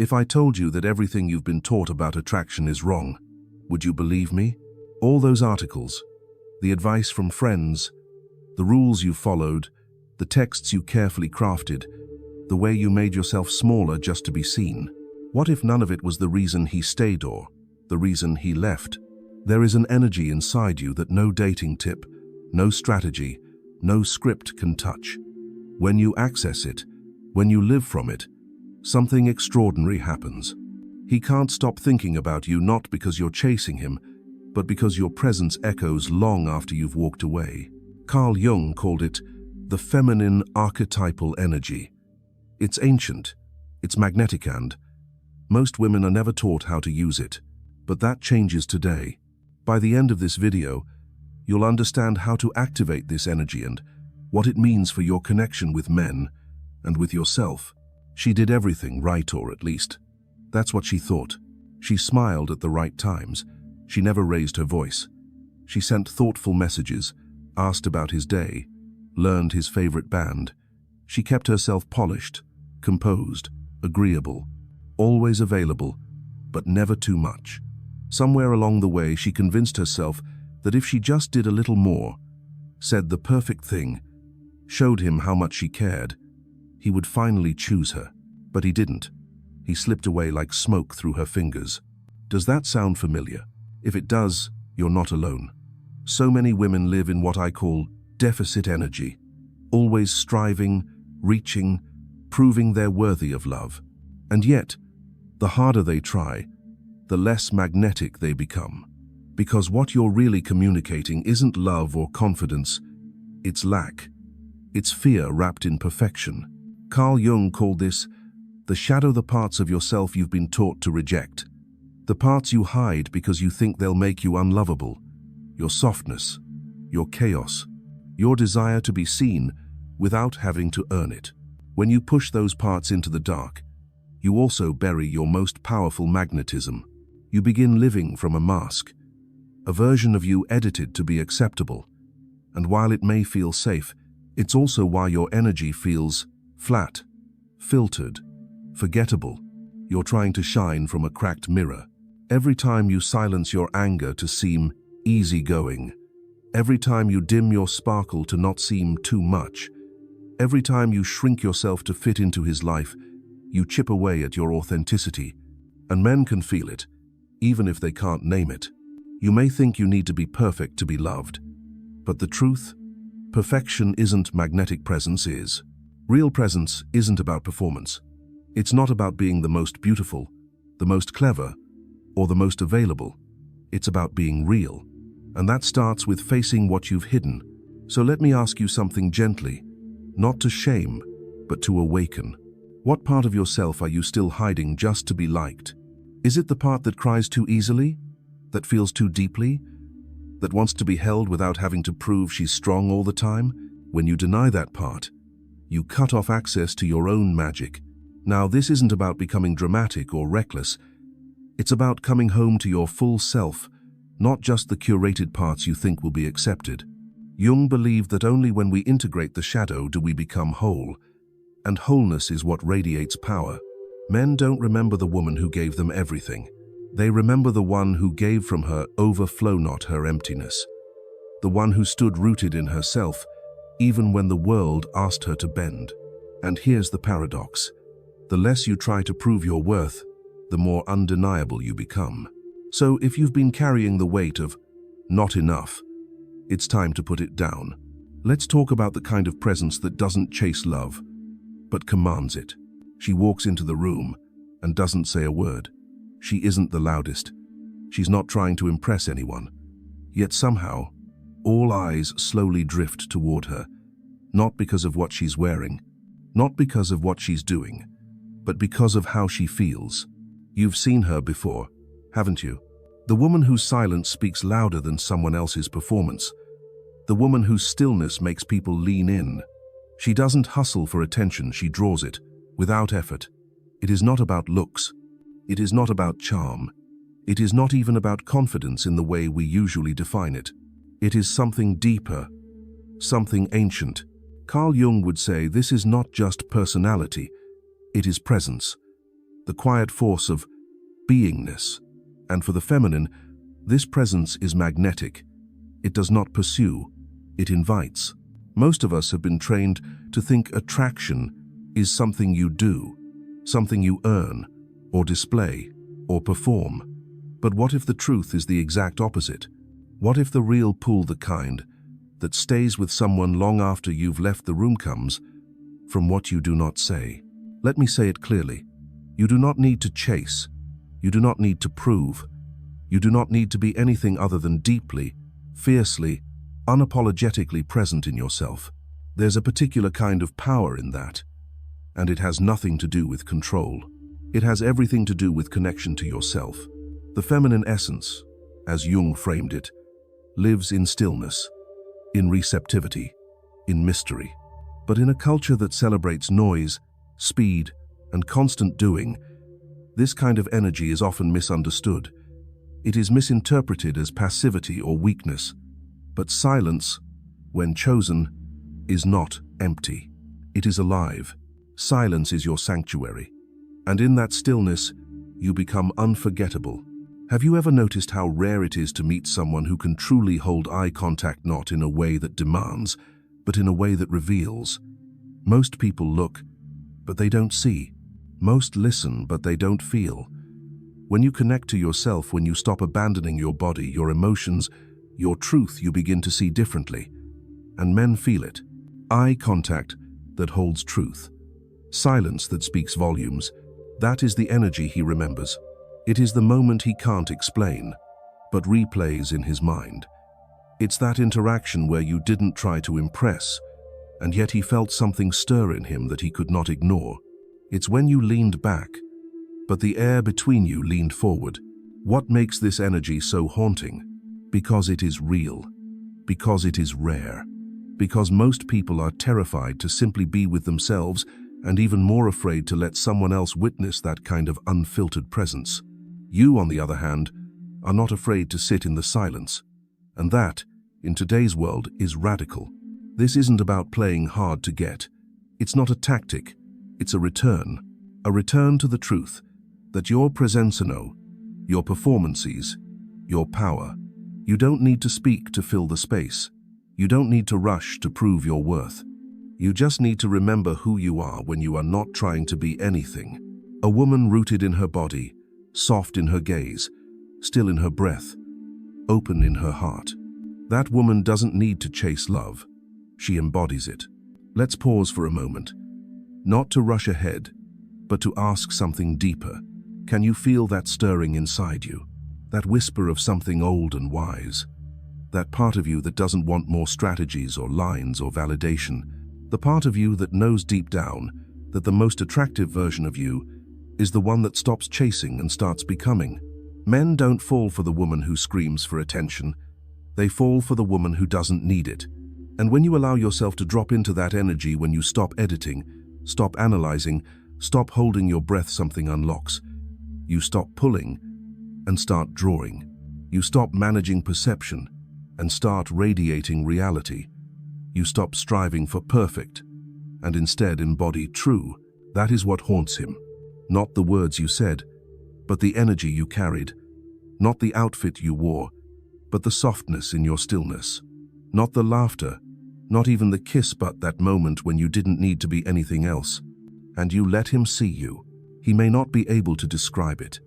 If I told you that everything you've been taught about attraction is wrong, would you believe me? All those articles, the advice from friends, the rules you followed, the texts you carefully crafted, the way you made yourself smaller just to be seen. What if none of it was the reason he stayed or the reason he left? There is an energy inside you that no dating tip, no strategy, no script can touch. When you access it, when you live from it, something extraordinary happens. He can't stop thinking about you, not because you're chasing him, but because your presence echoes long after you've walked away. Carl Jung called it the feminine archetypal energy. It's ancient, it's magnetic, and most women are never taught how to use it. But that changes today. By the end of this video, you'll understand how to activate this energy and what it means for your connection with men and with yourself. She did everything right, or at least that's what she thought. She smiled at the right times. She never raised her voice. She sent thoughtful messages, asked about his day, learned his favorite band. She kept herself polished, composed, agreeable, always available, but never too much. Somewhere along the way, she convinced herself that if she just did a little more, said the perfect thing, showed him how much she cared, he would finally choose her. But he didn't. He slipped away like smoke through her fingers. Does that sound familiar? If it does, you're not alone. So many women live in what I call deficit energy, always striving, reaching, proving they're worthy of love. And yet, the harder they try, the less magnetic they become. Because what you're really communicating isn't love or confidence, it's lack. It's fear wrapped in perfection. Carl Jung called this the shadow, the parts of yourself you've been taught to reject. The parts you hide because you think they'll make you unlovable. Your softness, your chaos, your desire to be seen without having to earn it. When you push those parts into the dark, you also bury your most powerful magnetism. You begin living from a mask, a version of you edited to be acceptable. And while it may feel safe, it's also why your energy feels flat, filtered, forgettable. You're trying to shine from a cracked mirror. Every time you silence your anger to seem easygoing, every time you dim your sparkle to not seem too much, every time you shrink yourself to fit into his life, you chip away at your authenticity. And men can feel it, even if they can't name it. You may think you need to be perfect to be loved, but the truth, perfection isn't magnetic, presence is. Real presence isn't about performance. It's not about being the most beautiful, the most clever, or the most available. It's about being real. And that starts with facing what you've hidden. So let me ask you something gently, not to shame, but to awaken. What part of yourself are you still hiding just to be liked? Is it the part that cries too easily? That feels too deeply? That wants to be held without having to prove she's strong all the time? When you deny that part, you cut off access to your own magic. Now, this isn't about becoming dramatic or reckless. It's about coming home to your full self, not just the curated parts you think will be accepted. Jung believed that only when we integrate the shadow do we become whole, and wholeness is what radiates power. Men don't remember the woman who gave them everything. They remember the one who gave from her overflow, not her emptiness. The one who stood rooted in herself, even when the world asked her to bend. And here's the paradox. The less you try to prove your worth, the more undeniable you become. So if you've been carrying the weight of not enough, it's time to put it down. Let's talk about the kind of presence that doesn't chase love, but commands it. She walks into the room and doesn't say a word. She isn't the loudest. She's not trying to impress anyone. Yet somehow, all eyes slowly drift toward her, not because of what she's wearing, not because of what she's doing, but because of how she feels. You've seen her before, haven't you? The woman whose silence speaks louder than someone else's performance. The woman whose stillness makes people lean in. She doesn't hustle for attention, she draws it, without effort. It is not about looks. It is not about charm. It is not even about confidence in the way we usually define it. It is something deeper, something ancient. Carl Jung would say this is not just personality, it is presence. the quiet force of beingness. And for the feminine, this presence is magnetic. It does not pursue, it invites. Most of us have been trained to think attraction is something you do, something you earn, or display, or perform. But what if the truth is the exact opposite? What if the real pull, the kind that stays with someone long after you've left the room, comes from what you do not say? Let me say it clearly. You do not need to chase. You do not need to prove. You do not need to be anything other than deeply, fiercely, unapologetically present in yourself. There's a particular kind of power in that, and it has nothing to do with control. It has everything to do with connection to yourself. The feminine essence, as Jung framed it, lives in stillness, in receptivity, in mystery. But in a culture that celebrates noise, speed, and constant doing, this kind of energy is often misunderstood. It is misinterpreted as passivity or weakness. But silence, when chosen, is not empty. It is alive. Silence is your sanctuary. And in that stillness, you become unforgettable. Have you ever noticed how rare it is to meet someone who can truly hold eye contact, not in a way that demands, but in a way that reveals? Most people look, but they don't see. Most listen, but they don't feel. When you connect to yourself, when you stop abandoning your body, your emotions, your truth, you begin to see differently. And men feel it. Eye contact that holds truth. Silence that speaks volumes. That is the energy he remembers. It is the moment he can't explain, but replays in his mind. It's that interaction where you didn't try to impress, and yet he felt something stir in him that he could not ignore. It's when you leaned back, but the air between you leaned forward. What makes this energy so haunting? Because it is real. Because it is rare. Because most people are terrified to simply be with themselves, and even more afraid to let someone else witness that kind of unfiltered presence. You, on the other hand, are not afraid to sit in the silence. And that, in today's world, is radical. This isn't about playing hard to get. It's not a tactic. It's a return to the truth that your presenza, your performances, your power. You don't need to speak to fill the space. You don't need to rush to prove your worth. You just need to remember who you are when you are not trying to be anything. A woman rooted in her body, soft in her gaze, still in her breath, open in her heart. That woman doesn't need to chase love. She embodies it. Let's pause for a moment. Not to rush ahead, but to ask something deeper. Can you feel that stirring inside you? That whisper of something old and wise? That part of you that doesn't want more strategies or lines or validation? The part of you that knows deep down that the most attractive version of you is the one that stops chasing and starts becoming. Men don't fall for the woman who screams for attention. They fall for the woman who doesn't need it. And when you allow yourself to drop into that energy, when you stop editing, stop analyzing, stop holding your breath, something unlocks. You stop pulling and start drawing. You stop managing perception and start radiating reality. You stop striving for perfect and instead embody true. That is what haunts him. Not the words you said, but the energy you carried. Not the outfit you wore, but the softness in your stillness. Not the laughter, not even the kiss, but that moment when you didn't need to be anything else. And you let him see you. He may not be able to describe it.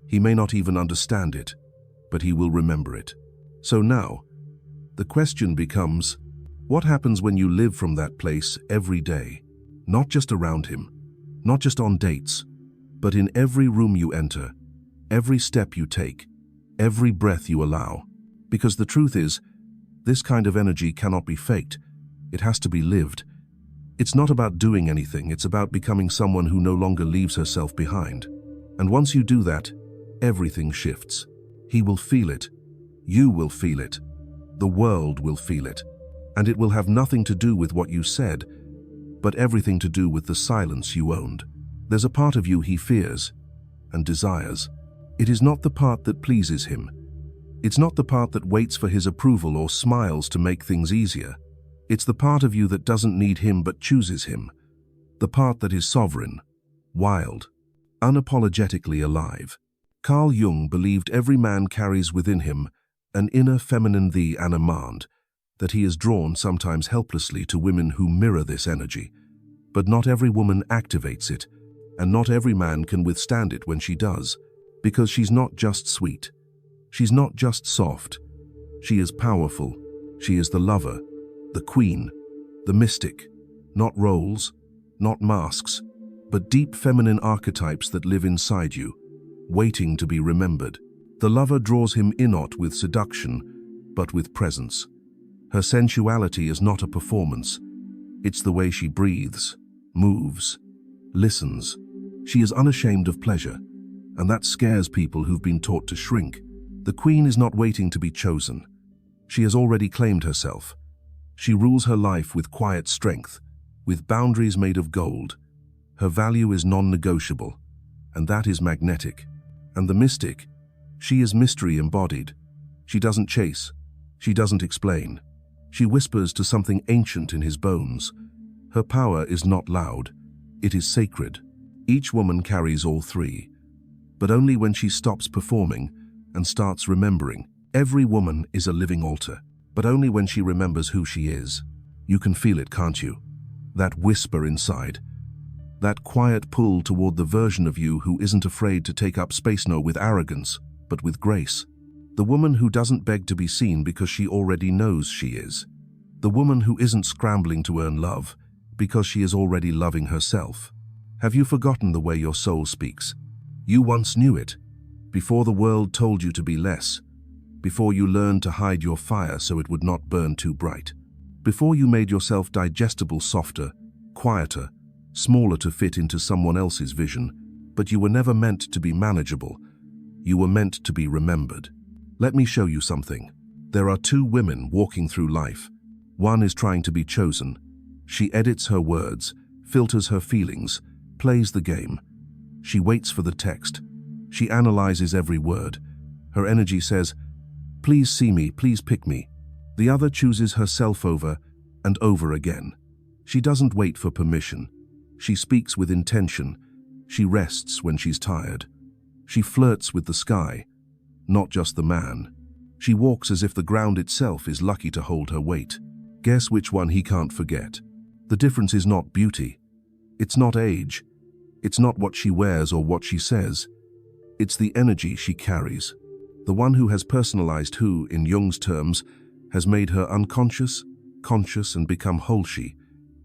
He may not even understand it, but he will remember it. So now, the question becomes, what happens when you live from that place every day? Not just around him, not just on dates, but in every room you enter, every step you take, every breath you allow. Because the truth is, this kind of energy cannot be faked. It has to be lived. It's not about doing anything, it's about becoming someone who no longer leaves herself behind. And once you do that, everything shifts. He will feel it. You will feel it. The world will feel it. And it will have nothing to do with what you said, but everything to do with the silence you owned. There's a part of you he fears and desires. It is not the part that pleases him. It's not the part that waits for his approval or smiles to make things easier. It's the part of you that doesn't need him but chooses him. The part that is sovereign, wild, unapologetically alive. Carl Jung believed every man carries within him an inner feminine the animand, that he is drawn sometimes helplessly to women who mirror this energy. But not every woman activates it, and not every man can withstand it when she does, because she's not just sweet. She's not just soft. She is powerful. She is the lover, the queen, the mystic. Not roles, not masks, but deep feminine archetypes that live inside you, waiting to be remembered. The lover draws him in not with seduction, but with presence. Her sensuality is not a performance. It's the way she breathes, moves, listens. She is unashamed of pleasure, and that scares people who've been taught to shrink. The queen is not waiting to be chosen. She has already claimed herself. She rules her life with quiet strength, with boundaries made of gold. Her value is non-negotiable, and that is magnetic. And the mystic, she is mystery embodied. She doesn't chase. She doesn't explain. She whispers to something ancient in his bones. Her power is not loud. It is sacred. Each woman carries all three, but only when she stops performing and starts remembering. Every woman is a living altar, but only when she remembers who she is. You can feel it, can't you? That whisper inside. That quiet pull toward the version of you who isn't afraid to take up space, no with arrogance, but with grace. The woman who doesn't beg to be seen because she already knows she is. The woman who isn't scrambling to earn love because she is already loving herself. Have you forgotten the way your soul speaks? You once knew it, before the world told you to be less, before you learned to hide your fire so it would not burn too bright, before you made yourself digestible, softer, quieter, smaller to fit into someone else's vision. But you were never meant to be manageable. You were meant to be remembered. Let me show you something. There are two women walking through life. One is trying to be chosen. She edits her words, filters her feelings, plays the game. She waits for the text. She analyzes every word. Her energy says, "Please see me, please pick me." The other chooses herself over and over again. She doesn't wait for permission. She speaks with intention. She rests when she's tired. She flirts with the sky, not just the man. She walks as if the ground itself is lucky to hold her weight. Guess which one he can't forget? The difference is not beauty. It's not age. It's not what she wears or what she says. It's the energy she carries. The one who has personalized, who, in Jung's terms, has made her unconscious, conscious, and become whole, she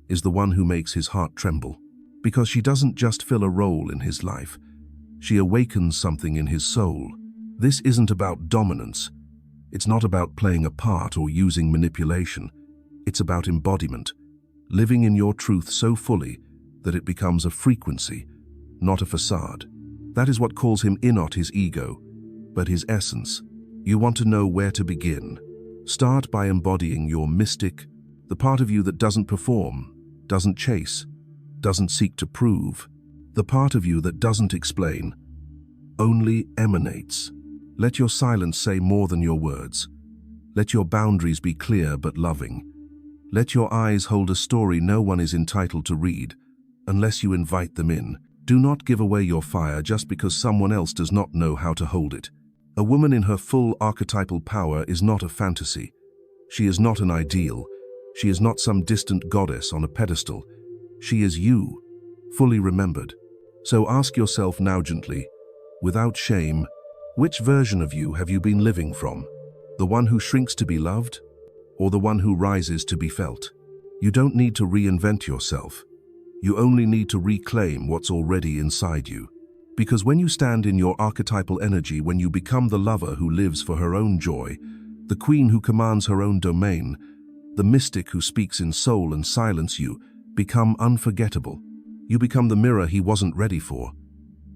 is the one who makes his heart tremble. Because she doesn't just fill a role in his life. She awakens something in his soul. This isn't about dominance. It's not about playing a part or using manipulation. It's about embodiment, living in your truth so fully that it becomes a frequency, not a facade. That is what calls him in, not his ego, but his essence. You want to know where to begin? Start by embodying your mystic, the part of you that doesn't perform, doesn't chase, doesn't seek to prove, the part of you that doesn't explain, only emanates. Let your silence say more than your words. Let your boundaries be clear but loving. Let your eyes hold a story no one is entitled to read, unless you invite them in. Do not give away your fire just because someone else does not know how to hold it. A woman in her full archetypal power is not a fantasy. She is not an ideal. She is not some distant goddess on a pedestal. She is you, fully remembered. So ask yourself now gently, without shame, which version of you have you been living from? The one who shrinks to be loved, or the one who rises to be felt? You don't need to reinvent yourself. You only need to reclaim what's already inside you. Because when you stand in your archetypal energy, when you become the lover who lives for her own joy, the queen who commands her own domain, the mystic who speaks in soul and silence, you become unforgettable. You become the mirror he wasn't ready for,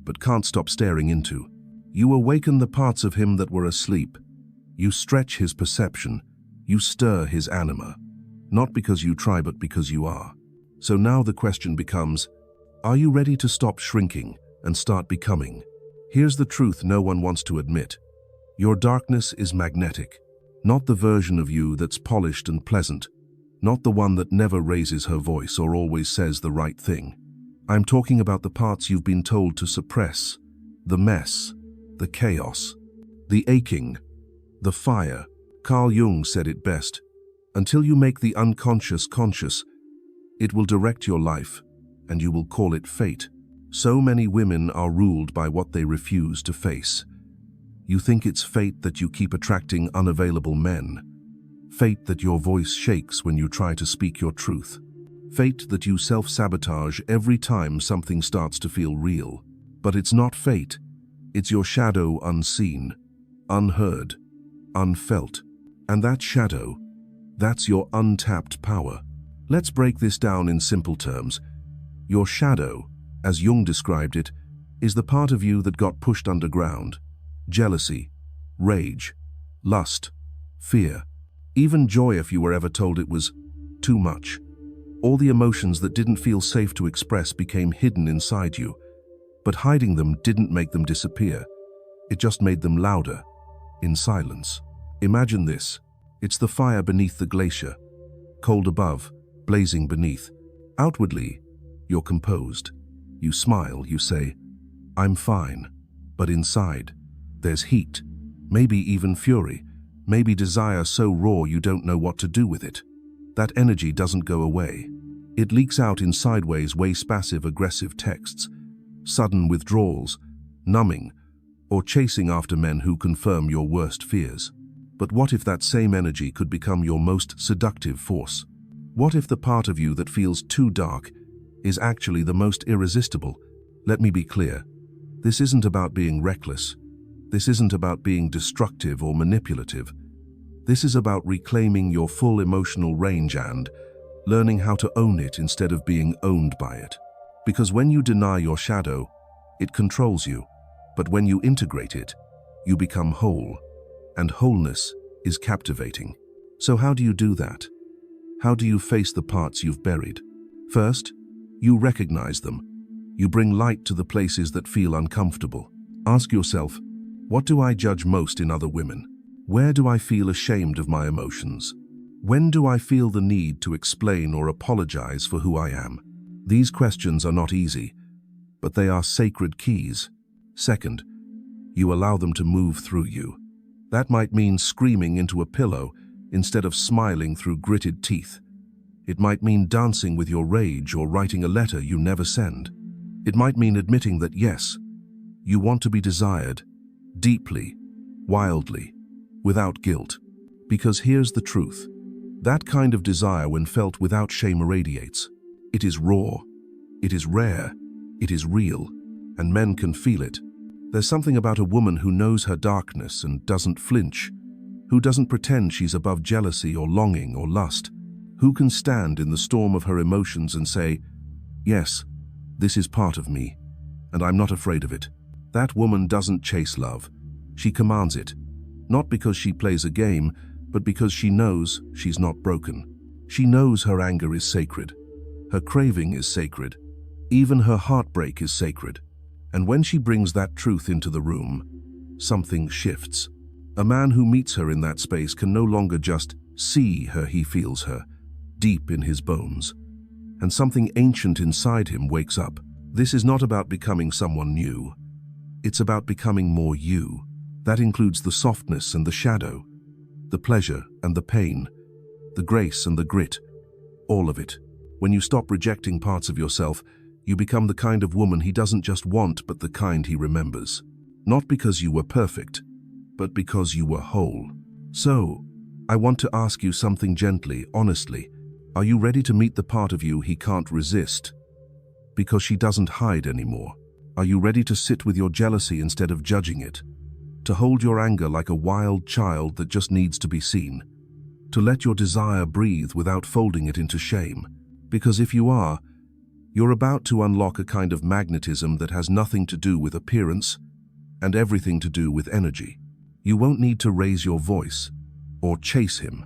but can't stop staring into. You awaken the parts of him that were asleep. You stretch his perception. You stir his anima. Not because you try, but because you are. So now the question becomes, are you ready to stop shrinking and start becoming? Here's the truth no one wants to admit. Your darkness is magnetic. Not the version of you that's polished and pleasant. Not the one that never raises her voice or always says the right thing. I'm talking about the parts you've been told to suppress, the mess, the chaos, the aching, the fire. Carl Jung said it best. Until you make the unconscious conscious, it will direct your life, and you will call it fate. So many women are ruled by what they refuse to face. You think it's fate that you keep attracting unavailable men. Fate that your voice shakes when you try to speak your truth. Fate that you self-sabotage every time something starts to feel real. But it's not fate. It's your shadow unseen, unheard, unfelt. And that shadow, that's your untapped power. Let's break this down in simple terms. Your shadow, as Jung described it, is the part of you that got pushed underground. Jealousy, rage, lust, fear, even joy if you were ever told it was too much. All the emotions that didn't feel safe to express became hidden inside you. But hiding them didn't make them disappear. It just made them louder, in silence. Imagine this. It's the fire beneath the glacier. Cold above, blazing beneath. Outwardly, you're composed. You smile, you say, "I'm fine." But inside, there's heat, maybe even fury, maybe desire so raw you don't know what to do with it. That energy doesn't go away. It leaks out in sideways ways, passive-aggressive texts, sudden withdrawals, numbing, or chasing after men who confirm your worst fears. But what if that same energy could become your most seductive force? What if the part of you that feels too dark is actually the most irresistible? Let me be clear. This isn't about being reckless. This isn't about being destructive or manipulative. This is about reclaiming your full emotional range and learning how to own it instead of being owned by it. Because when you deny your shadow, it controls you. But when you integrate it, you become whole. And wholeness is captivating. So how do you do that? How do you face the parts you've buried? First, you recognize them. You bring light to the places that feel uncomfortable. Ask yourself, what do I judge most in other women? Where do I feel ashamed of my emotions? When do I feel the need to explain or apologize for who I am? These questions are not easy, but they are sacred keys. Second, you allow them to move through you. That might mean screaming into a pillow instead of smiling through gritted teeth. It might mean dancing with your rage or writing a letter you never send. It might mean admitting that yes, you want to be desired, deeply, wildly, without guilt. Because here's the truth. That kind of desire, when felt without shame, irradiates. It is raw, it is rare, it is real, and men can feel it. There's something about a woman who knows her darkness and doesn't flinch, who doesn't pretend she's above jealousy or longing or lust, who can stand in the storm of her emotions and say, "Yes, this is part of me, and I'm not afraid of it." That woman doesn't chase love. She commands it, not because she plays a game, but because she knows she's not broken. She knows her anger is sacred. Her craving is sacred. Even her heartbreak is sacred. And when she brings that truth into the room, something shifts. A man who meets her in that space can no longer just see her, he feels her, deep in his bones. And something ancient inside him wakes up. This is not about becoming someone new. It's about becoming more you. That includes the softness and the shadow, the pleasure and the pain, the grace and the grit, all of it. When you stop rejecting parts of yourself, you become the kind of woman he doesn't just want, but the kind he remembers. Not because you were perfect, but because you were whole. So, I want to ask you something gently, honestly. Are you ready to meet the part of you he can't resist? Because she doesn't hide anymore. Are you ready to sit with your jealousy instead of judging it? To hold your anger like a wild child that just needs to be seen? To let your desire breathe without folding it into shame? Because if you are, you're about to unlock a kind of magnetism that has nothing to do with appearance and everything to do with energy. You won't need to raise your voice, or chase him,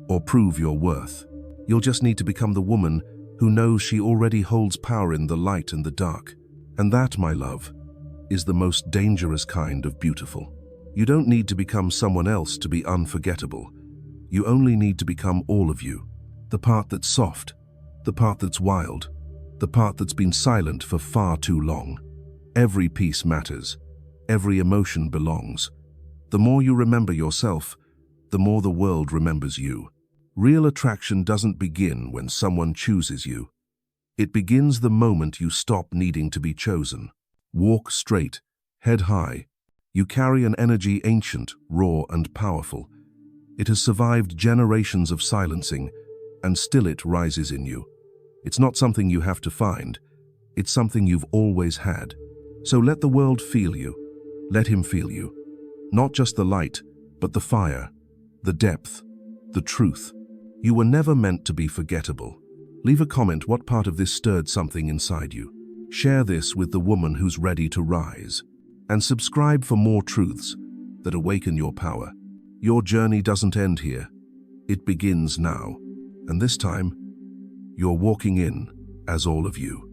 or prove your worth. You'll just need to become the woman who knows she already holds power in the light and the dark. And that, my love, is the most dangerous kind of beautiful. You don't need to become someone else to be unforgettable. You only need to become all of you. The part that's soft, the part that's wild, the part that's been silent for far too long. Every piece matters. Every emotion belongs. The more you remember yourself, the more the world remembers you. Real attraction doesn't begin when someone chooses you. It begins the moment you stop needing to be chosen. Walk straight, head high. You carry an energy ancient, raw, and powerful. It has survived generations of silencing, and still it rises in you. It's not something you have to find. It's something you've always had. So let the world feel you. Let him feel you. Not just the light, but the fire, the depth, the truth. You were never meant to be forgettable. Leave a comment what part of this stirred something inside you. Share this with the woman who's ready to rise. And subscribe for more truths that awaken your power. Your journey doesn't end here. It begins now. And this time, you're walking in as all of you.